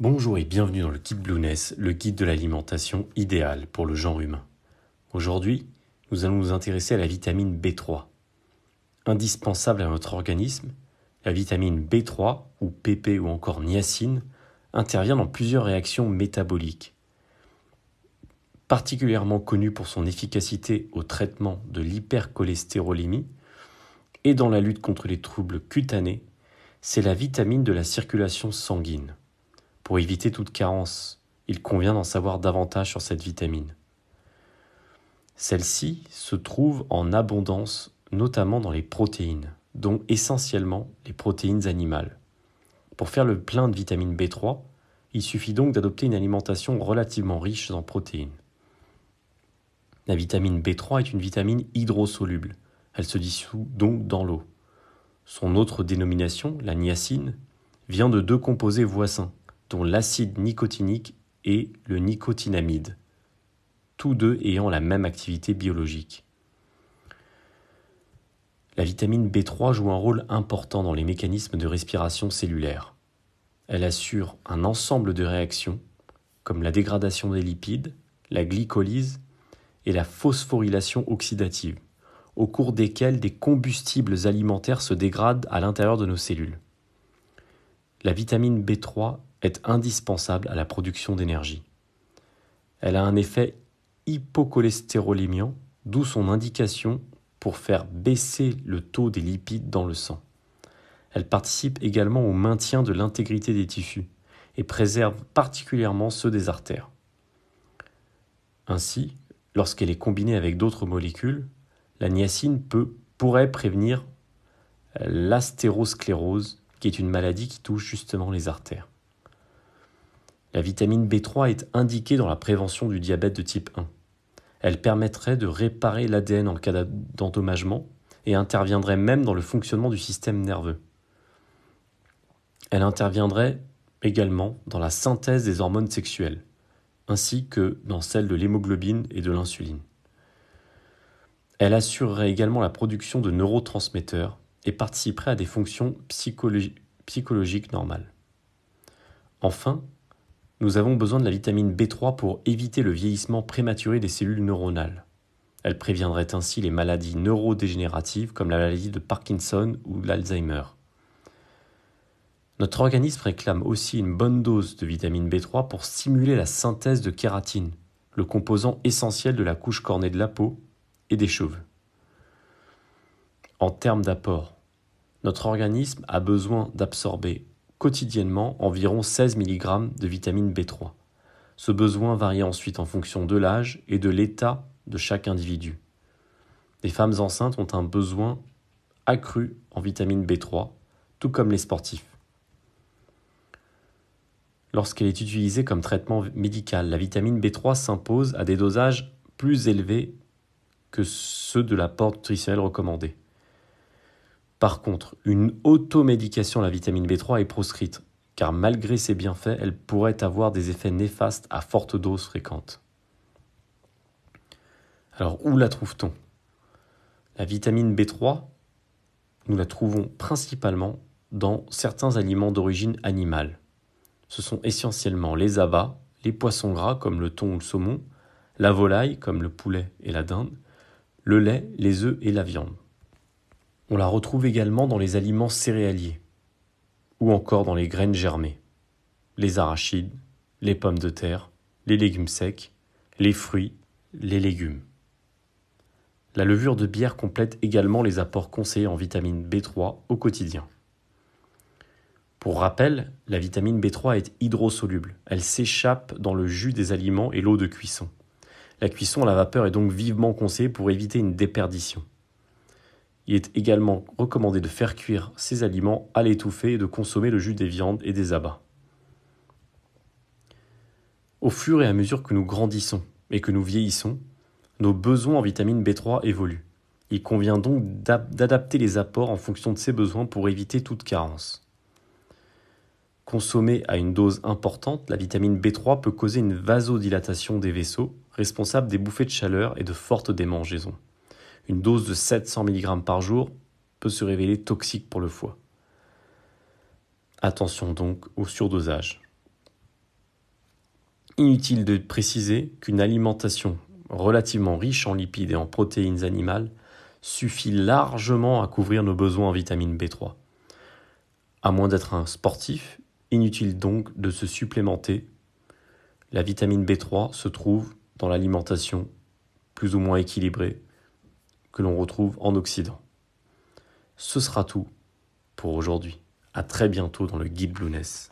Bonjour et bienvenue dans le Guide Blueness, le guide de l'alimentation idéale pour le genre humain. Aujourd'hui, nous allons nous intéresser à la vitamine B3. Indispensable à notre organisme, la vitamine B3, ou PP ou encore niacine, intervient dans plusieurs réactions métaboliques. Particulièrement connue pour son efficacité au traitement de l'hypercholestérolémie et dans la lutte contre les troubles cutanés, c'est la vitamine de la circulation sanguine. Pour éviter toute carence, il convient d'en savoir davantage sur cette vitamine. Celle-ci se trouve en abondance, notamment dans les protéines, dont essentiellement les protéines animales. Pour faire le plein de vitamine B3, il suffit donc d'adopter une alimentation relativement riche en protéines. La vitamine B3 est une vitamine hydrosoluble. Elle se dissout donc dans l'eau. Son autre dénomination, la niacine, vient de deux composés voisins, dont l'acide nicotinique et le nicotinamide, tous deux ayant la même activité biologique. La vitamine B3 joue un rôle important dans les mécanismes de respiration cellulaire. Elle assure un ensemble de réactions, comme la dégradation des lipides, la glycolyse et la phosphorylation oxydative, au cours desquelles des combustibles alimentaires se dégradent à l'intérieur de nos cellules. La vitamine B3 est indispensable à la production d'énergie. Elle a un effet hypocholestérolémiant, d'où son indication pour faire baisser le taux des lipides dans le sang. Elle participe également au maintien de l'intégrité des tissus et préserve particulièrement ceux des artères. Ainsi, lorsqu'elle est combinée avec d'autres molécules, la niacine pourrait prévenir l'athérosclérose, qui est une maladie qui touche justement les artères. La vitamine B3 est indiquée dans la prévention du diabète de type 1. Elle permettrait de réparer l'ADN en cas d'endommagement et interviendrait même dans le fonctionnement du système nerveux. Elle interviendrait également dans la synthèse des hormones sexuelles, ainsi que dans celle de l'hémoglobine et de l'insuline. Elle assurerait également la production de neurotransmetteurs et participerait à des fonctions psychologiques normales. Enfin, nous avons besoin de la vitamine B3 pour éviter le vieillissement prématuré des cellules neuronales. Elle préviendrait ainsi les maladies neurodégénératives comme la maladie de Parkinson ou l'Alzheimer. Notre organisme réclame aussi une bonne dose de vitamine B3 pour stimuler la synthèse de kératine, le composant essentiel de la couche cornée de la peau et des cheveux. En termes d'apport, notre organisme a besoin d'absorber quotidiennement environ 16 mg de vitamine B3. Ce besoin varie ensuite en fonction de l'âge et de l'état de chaque individu. Les femmes enceintes ont un besoin accru en vitamine B3, tout comme les sportifs. Lorsqu'elle est utilisée comme traitement médical, la vitamine B3 s'impose à des dosages plus élevés que ceux de l'apport nutritionnel recommandé. Par contre, une automédication à la vitamine B3 est proscrite, car malgré ses bienfaits, elle pourrait avoir des effets néfastes à forte dose fréquente. Alors, où la trouve-t-on ? La vitamine B3, nous la trouvons principalement dans certains aliments d'origine animale. Ce sont essentiellement les abats, les poissons gras comme le thon ou le saumon, la volaille comme le poulet et la dinde, le lait, les œufs et la viande. On la retrouve également dans les aliments céréaliers, ou encore dans les graines germées, les arachides, les pommes de terre, les légumes secs, les fruits, les légumes. La levure de bière complète également les apports conseillés en vitamine B3 au quotidien. Pour rappel, la vitamine B3 est hydrosoluble. Elle s'échappe dans le jus des aliments et l'eau de cuisson. La cuisson à la vapeur est donc vivement conseillée pour éviter une déperdition. Il est également recommandé de faire cuire ces aliments à l'étouffée et de consommer le jus des viandes et des abats. Au fur et à mesure que nous grandissons et que nous vieillissons, nos besoins en vitamine B3 évoluent. Il convient donc d'adapter les apports en fonction de ces besoins pour éviter toute carence. Consommée à une dose importante, la vitamine B3 peut causer une vasodilatation des vaisseaux, responsable des bouffées de chaleur et de fortes démangeaisons. Une dose de 700 mg par jour peut se révéler toxique pour le foie. Attention donc au surdosage. Inutile de préciser qu'une alimentation relativement riche en lipides et en protéines animales suffit largement à couvrir nos besoins en vitamine B3. À moins d'être un sportif, inutile donc de se supplémenter. La vitamine B3 se trouve dans l'alimentation plus ou moins équilibrée que l'on retrouve en Occident. Ce sera tout pour aujourd'hui. À très bientôt dans le Guide Blueness.